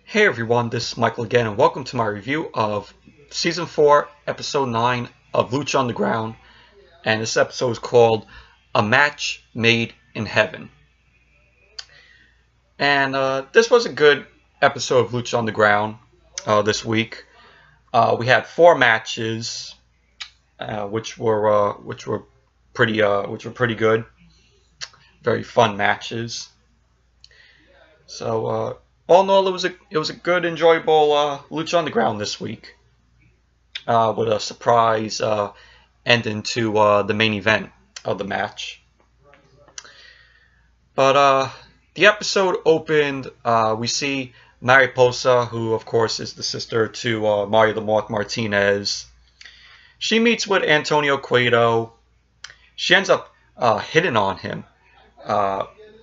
Hey everyone, this is Michael again, and welcome to my review of Season 4, Episode 9 of Lucha Underground, and this episode is called A Match Made in Heaven. And this was a good episode of Lucha Underground this week. We had 4 matches, which were pretty good, very fun matches. So all in all, it was a good, enjoyable Lucha Underground this week, with a surprise ending to the main event of the match. But the episode opened. We see Mariposa, who of course is the sister to Mario the Moth Martinez. She meets with Antonio Cueto. She ends up hitting on him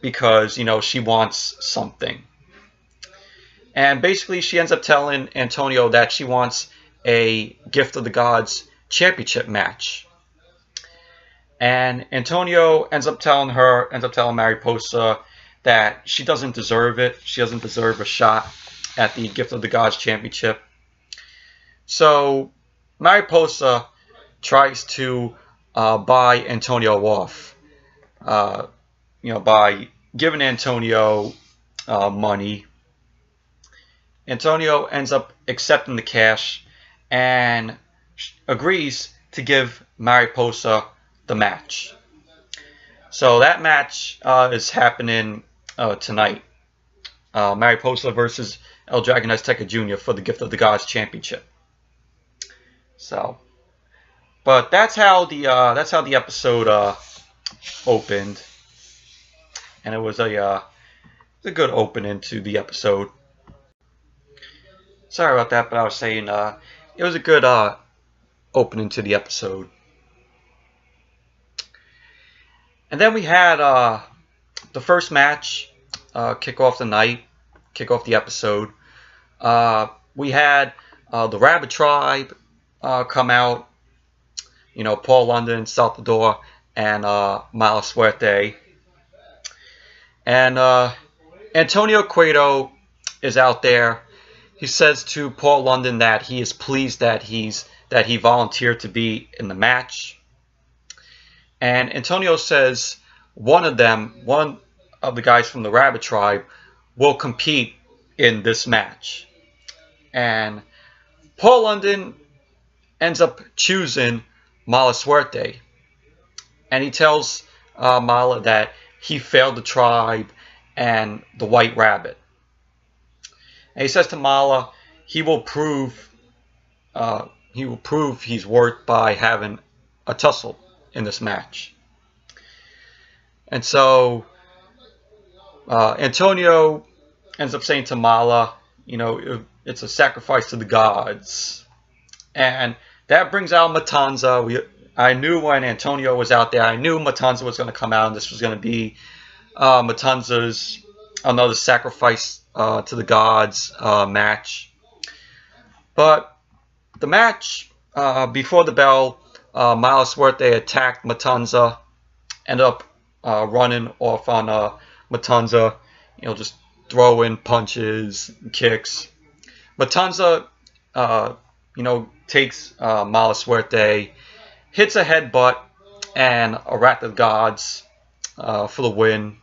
because she wants something. And basically, she ends up telling Antonio that she wants a Gift of the Gods championship match. And Antonio ends up telling Mariposa that she doesn't deserve it. She doesn't deserve a shot at the Gift of the Gods championship. So Mariposa tries to buy Antonio off, by giving Antonio money. Antonio ends up accepting the cash and agrees to give Mariposa the match. So that match is happening tonight. Mariposa versus El Dragon Azteca Jr. for the Gift of the Gods championship. So, but that's how the episode opened, and it was a good opening to the episode. Sorry about that, but I was saying it was a good opening to the episode. And then we had the first match kick off the episode. We had the Rabbit Tribe come out. Paul London, Salvador, and Mala Suerte. And Antonio Cueto is out there. He says to Paul London that he is pleased that he volunteered to be in the match. And Antonio says one of the guys from the Rabbit Tribe will compete in this match. And Paul London ends up choosing Mala Suerte. And he tells Mala that he failed the tribe and the White Rabbit. And he says to Mala, he will prove he's worth by having a tussle in this match. And so Antonio ends up saying to Mala, it's a sacrifice to the gods. And that brings out Matanza. I knew when Antonio was out there, I knew Matanza was going to come out, and this was going to be Matanza's another sacrifice to the gods match. But the match, before the bell, Mala Suerte attacked Matanza, ended up running off on Matanza, just throwing punches, kicks. Matanza, takes Mala Suerte, hits a headbutt, and a Wrath of the Gods for the win.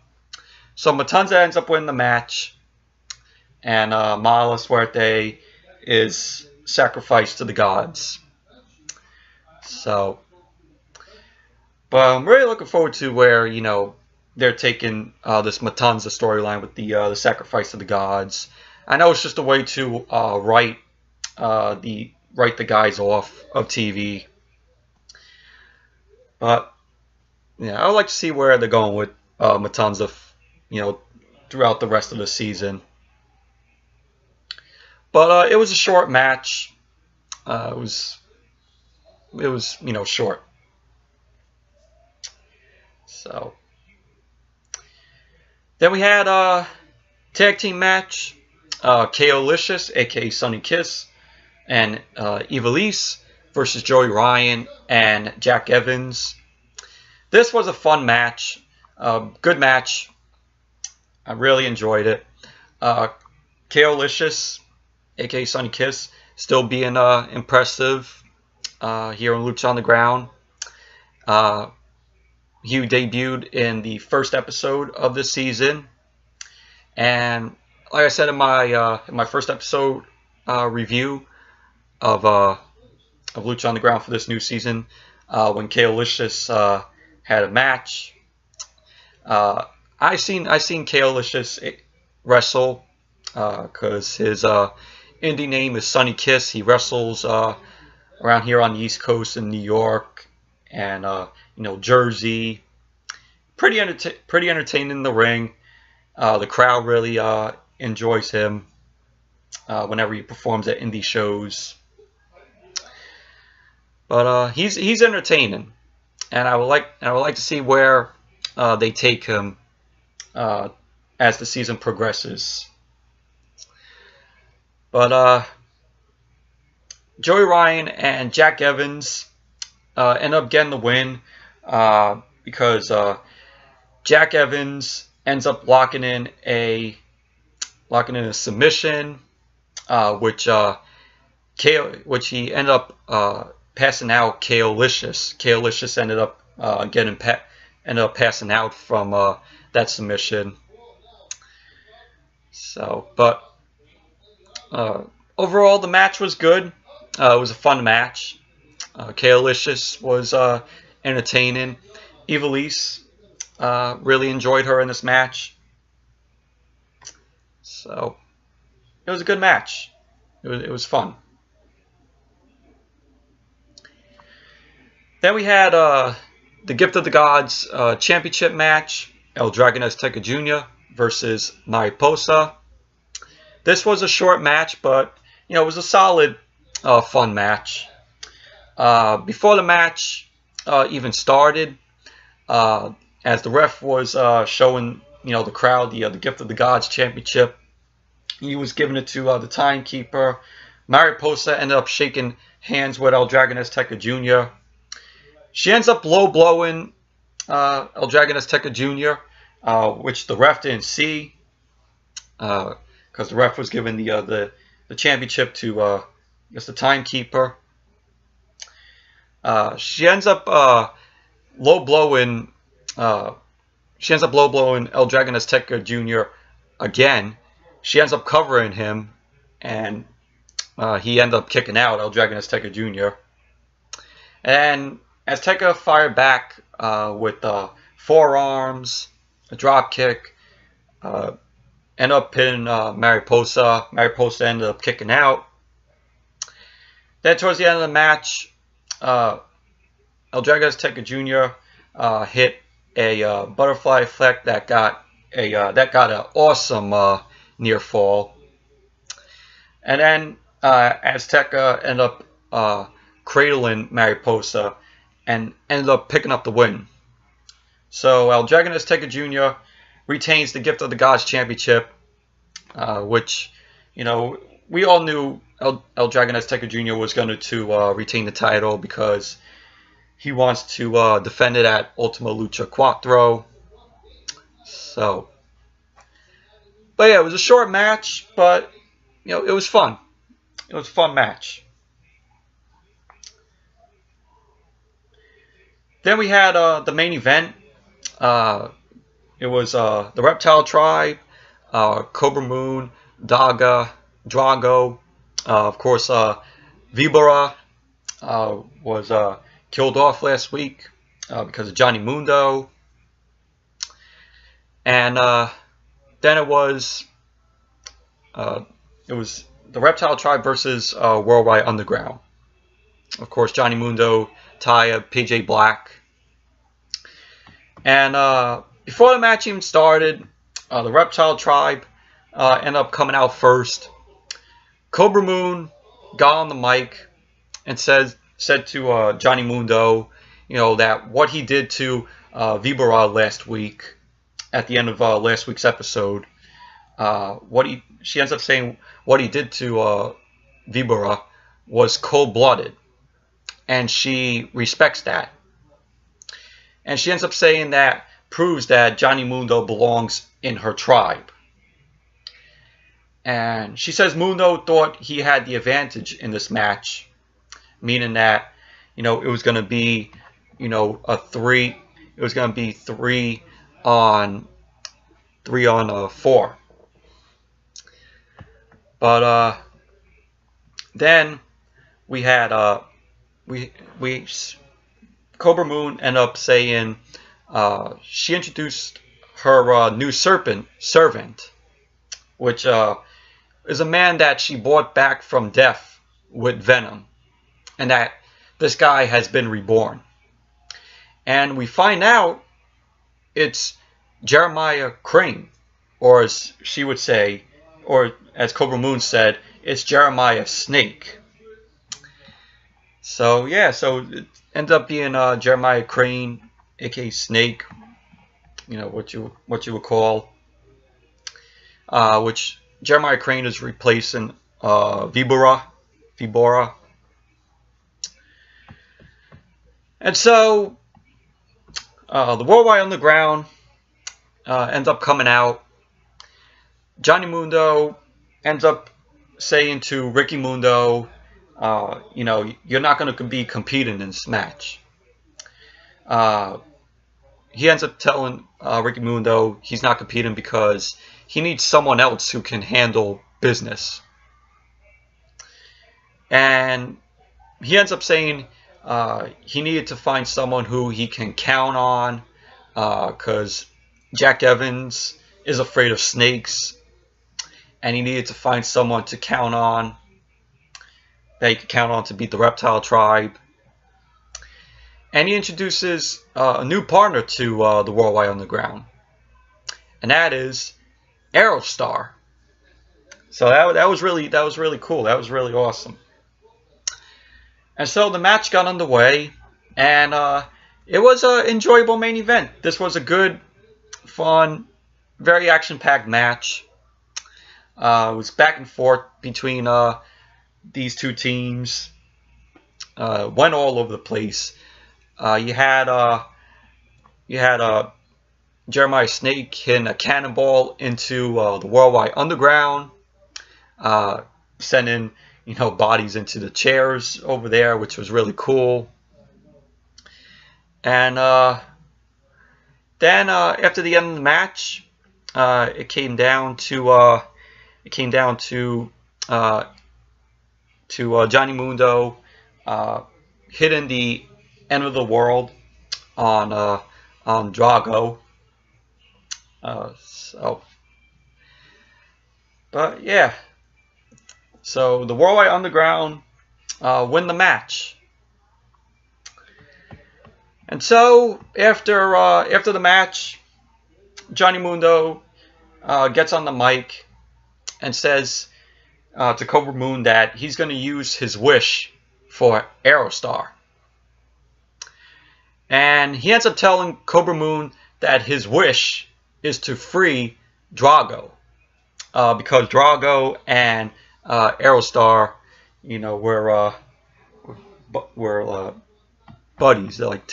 So Matanza ends up winning the match, and Mala Suerte is sacrificed to the gods. So, but I'm really looking forward to where they're taking this Matanza storyline with the sacrifice to the gods. I know it's just a way to write the guys off of TV, but I would like to see where they're going with Matanza, throughout the rest of the season. But it was a short match. It was short. So then we had a tag team match. KO Lishus, aka Sonny Kiss, and Ivelisse versus Joey Ryan and Jack Evans. This was a fun match. Good match. I really enjoyed it. Lishus, aka Sunny Kiss, still being impressive here on Lucha Underground. He debuted in the first episode of this season, and like I said in my first episode review of Lucha Underground for this new season, when Lishus had a match, I seen Lishus wrestle because his indie name is Sunny Kiss. He wrestles around here on the East Coast in New York and Jersey. Pretty entertaining in the ring. The crowd really enjoys him whenever he performs at indie shows. But he's entertaining, and I would like to see where they take him as the season progresses. But Joey Ryan and Jack Evans end up getting the win because Jack Evans ends up locking in a submission, which he ended up passing out Lishus. Lishus ended up passing out from that submission. So, but overall, the match was good. It was a fun match. Lishus was entertaining. Ivelisse, really enjoyed her in this match. So, it was a good match. It was fun. Then we had the Gift of the Gods championship match. El Dragon Azteca Jr. versus Mariposa. This was a short match, but it was a solid, fun match. Before the match even started, as the ref was showing the crowd the Gift of the Gods championship, he was giving it to the timekeeper. Mariposa ended up shaking hands with El Dragon Azteca Jr. She ends up low blowing El Dragon Azteca Jr., which the ref didn't see, because the ref was giving the championship to the timekeeper. She ends up low blowing El Dragon Azteca Jr. again. She ends up covering him, and he ends up kicking out El Dragon Azteca Jr. And Azteca fired back with forearms, a drop kick, ended up pinning Mariposa. Mariposa ended up kicking out. Then towards the end of the match, El Dragon Azteca Jr. Hit a butterfly effect that got an awesome near fall. And then Azteca ended up cradling Mariposa and ended up picking up the win. So El Dragon Azteca Jr. retains the Gift of the Gods championship, which, we all knew El Dragon Azteca Jr. was going to retain the title because he wants to defend it at Ultima Lucha Cuatro. So, but yeah, it was a short match, but it was fun. It was a fun match. Then we had the main event. It was the Reptile Tribe, Kobra Moon, Daga, Drago. Of course, Vibora was killed off last week because of Johnny Mundo. And then it was the Reptile Tribe versus Worldwide Underground. Of course, Johnny Mundo, Taya, PJ Black. And before the match even started, the Reptile Tribe ended up coming out first. Kobra Moon got on the mic and said to Johnny Mundo, that what he did to Vibora last week, at the end of last week's episode, she ends up saying what he did to Vibora was cold-blooded, and she respects that. And she ends up saying that proves that Johnny Mundo belongs in her tribe. And she says Mundo thought he had the advantage in this match, meaning that, it was going to be, a three. It was going to be 3-on-4. But then we had we Kobra Moon ended up saying she introduced her new servant, which is a man that she brought back from death with venom, and that this guy has been reborn. And we find out it's Jeremiah Crane, or as she would say, or as Kobra Moon said, it's Jeremiah Snake. So yeah, so it ended up being Jeremiah Crane, aka Snake, what you would call, which Jeremiah Crane is replacing Vibora. And so the Worldwide Underground ends up coming out. Johnny Mundo ends up saying to Ricky Mundo, you're not going to be competing in this match. He ends up telling Ricky Mundo he's not competing because he needs someone else who can handle business. And he ends up saying he needed to find someone who he can count on, because Jack Evans is afraid of snakes, and he needed to find someone to count on, that he could count on to beat the Reptile Tribe. And he introduces a new partner to the Worldwide Underground, and that is Aerostar. So that was really cool. That was really awesome. And so the match got underway, and it was an enjoyable main event. This was a good, fun, very action-packed match. It was back and forth between these two teams. Went all over the place. You had Jeremiah Snake hitting a cannonball into the Worldwide Underground, sending bodies into the chairs over there, which was really cool. And then after the end of the match, it came down to Johnny Mundo hitting the end of the world on Drago. But yeah. So the Worldwide Underground win the match. And so after the match, Johnny Mundo gets on the mic and says to Kobra Moon that he's going to use his wish for Aerostar. And he ends up telling Kobra Moon that his wish is to free Drago, because Drago and Aerostar, we're buddies. They're like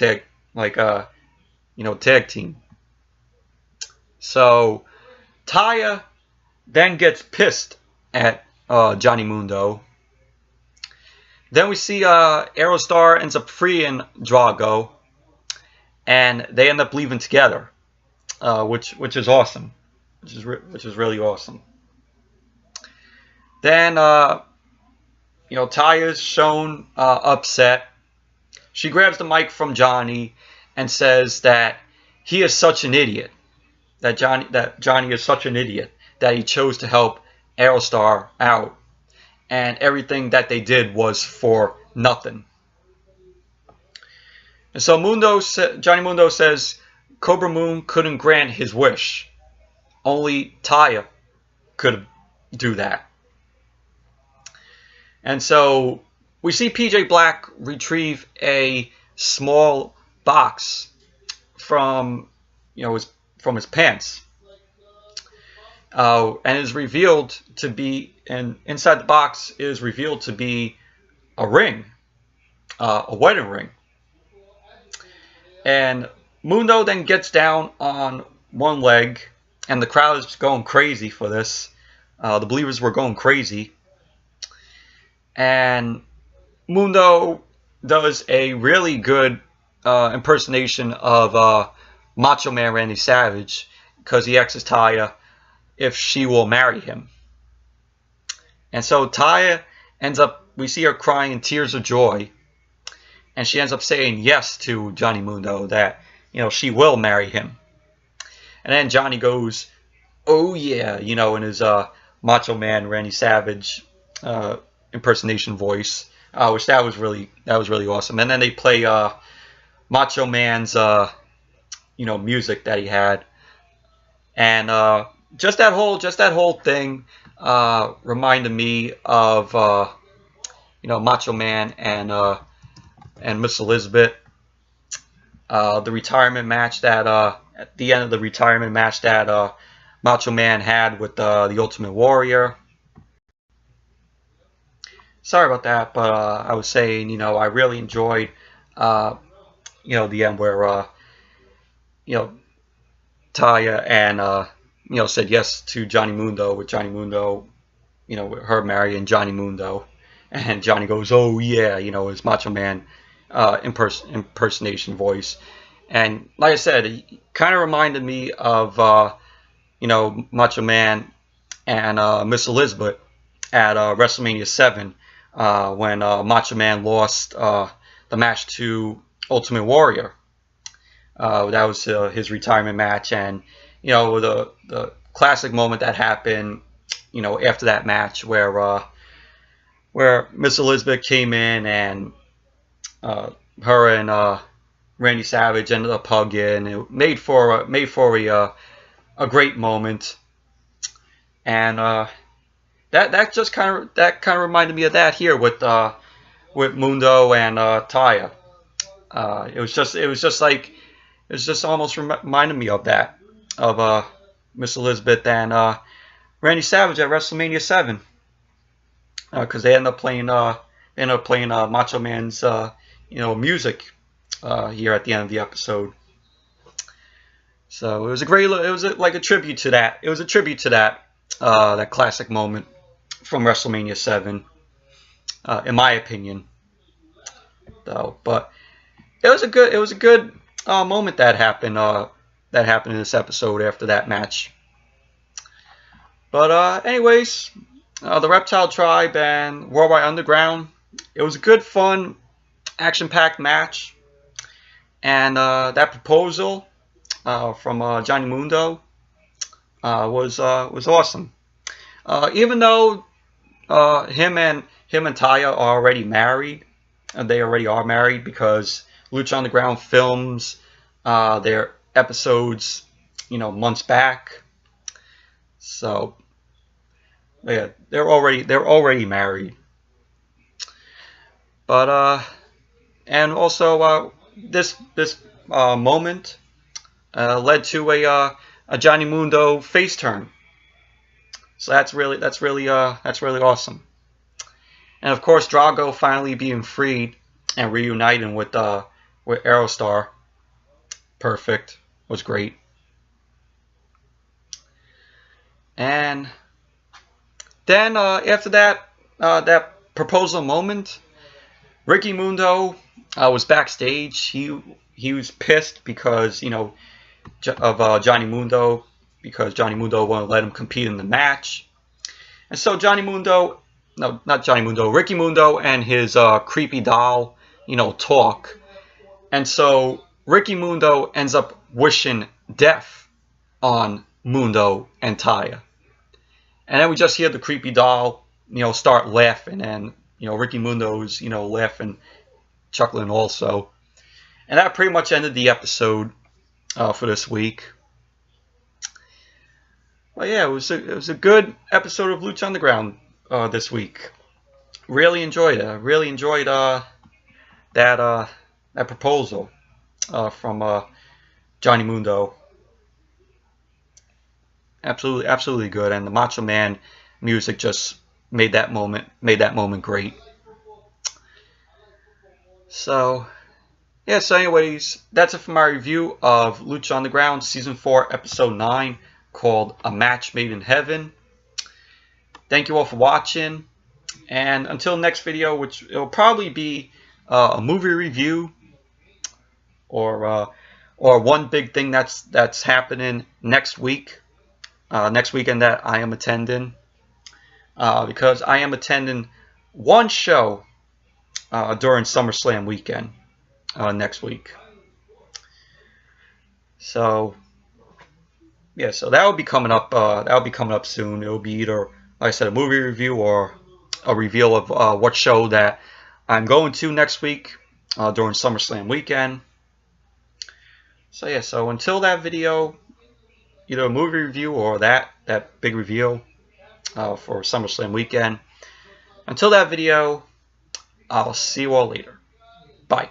tag team. So Taya then gets pissed at Johnny Mundo. Then we see Aerostar ends up freeing Drago, and they end up leaving together, which is awesome, which is really awesome. Then Taya's shown upset. She grabs the mic from Johnny and says that he is such an idiot, that Johnny is such an idiot that he chose to help Aerostar out, and everything that they did was for nothing. And so Johnny Mundo says Kobra Moon couldn't grant his wish. Only Taya could do that. And so we see PJ Black retrieve a small box from his pants, and is revealed to be, and inside the box is revealed to be a ring, a wedding ring. And Mundo then gets down on one leg, and the crowd is going crazy for this. The believers were going crazy. And Mundo does a really good impersonation of Macho Man Randy Savage, because he asks Taya if she will marry him. And so Taya ends up, we see her crying in tears of joy, and she ends up saying yes to Johnny Mundo, that, you know, she will marry him. And then Johnny goes, "Oh yeah," you know, in his Macho Man Randy Savage impersonation voice, which that was really awesome. And then they play Macho Man's you know, music that he had, and just that whole thing reminded me of you know, Macho Man and Miss Elizabeth. The retirement match that at the end of the retirement match that Macho Man had with the Ultimate Warrior. Sorry about that, but I was saying, you know, I really enjoyed you know, the end where you know, Taya and you know, said yes to Johnny Mundo, with Johnny Mundo, you know, with her marrying Johnny Mundo, and Johnny goes, "Oh yeah," you know, his Macho Man impersonation voice. And like I said, it kind of reminded me of you know, Macho Man and Miss Elizabeth at WrestleMania 7 when Macho Man lost the match to Ultimate Warrior. That was his retirement match, and you know, the classic moment that happened, you know, after that match, where Miss Elizabeth came in and her and Randy Savage ended up hugging. It made for a great moment, and that kind of reminded me of that here with Mundo and Taya. It was just almost reminded me of that, of Miss Elizabeth and Randy Savage at WrestleMania 7, because they ended up playing Macho Man's you know, music here at the end of the episode. So it was like a tribute to that. It was a tribute to that classic moment from WrestleMania 7, in my opinion, though. But it was a good moment that happened in this episode after that match. But anyways, the Reptile Tribe and Worldwide Underground. It was a good, fun, action-packed match, and that proposal from Johnny Mundo was awesome. Even though him and Taya are already married, they already are married, because Lucha Underground films their episodes, you know, months back. So yeah, they're already married. But and also this moment led to a Johnny Mundo face turn. So that's really awesome. And of course, Drago finally being freed and reuniting with Aerostar. Perfect. Was great. And then after that proposal moment, Ricky Mundo was backstage. He was pissed because, you know, of Johnny Mundo, because Johnny Mundo won't let him compete in the match. And so Ricky Mundo and his creepy doll, you know, talk. And so Ricky Mundo ends up wishing death on Mundo and Taya. And then we just hear the creepy doll, you know, start laughing, and you know, Ricky Mundo's, you know, laughing, chuckling also. And that pretty much ended the episode for this week. Well, yeah, it was a good episode of Lucha Underground this week. Really enjoyed it. I really enjoyed that proposal from Johnny Mundo. Absolutely good, and the Macho Man music just made that moment great. So yeah, so anyways, that's it for my review of Lucha Underground Season 4 Episode 9, called A Match Made in Heaven. thank you all for watching. And until next video, which it'll probably be a movie review or one big thing that's happening next week, next weekend that I am attending, because I am attending one show during SummerSlam weekend next week. So yeah, so that will be coming up. That will be coming up soon. It will be either, like I said, a movie review or a reveal of what show that I'm going to next week during SummerSlam weekend. So yeah, so until that video, either a movie review or that big reveal for SummerSlam weekend. Until that video, I'll see you all later. Bye.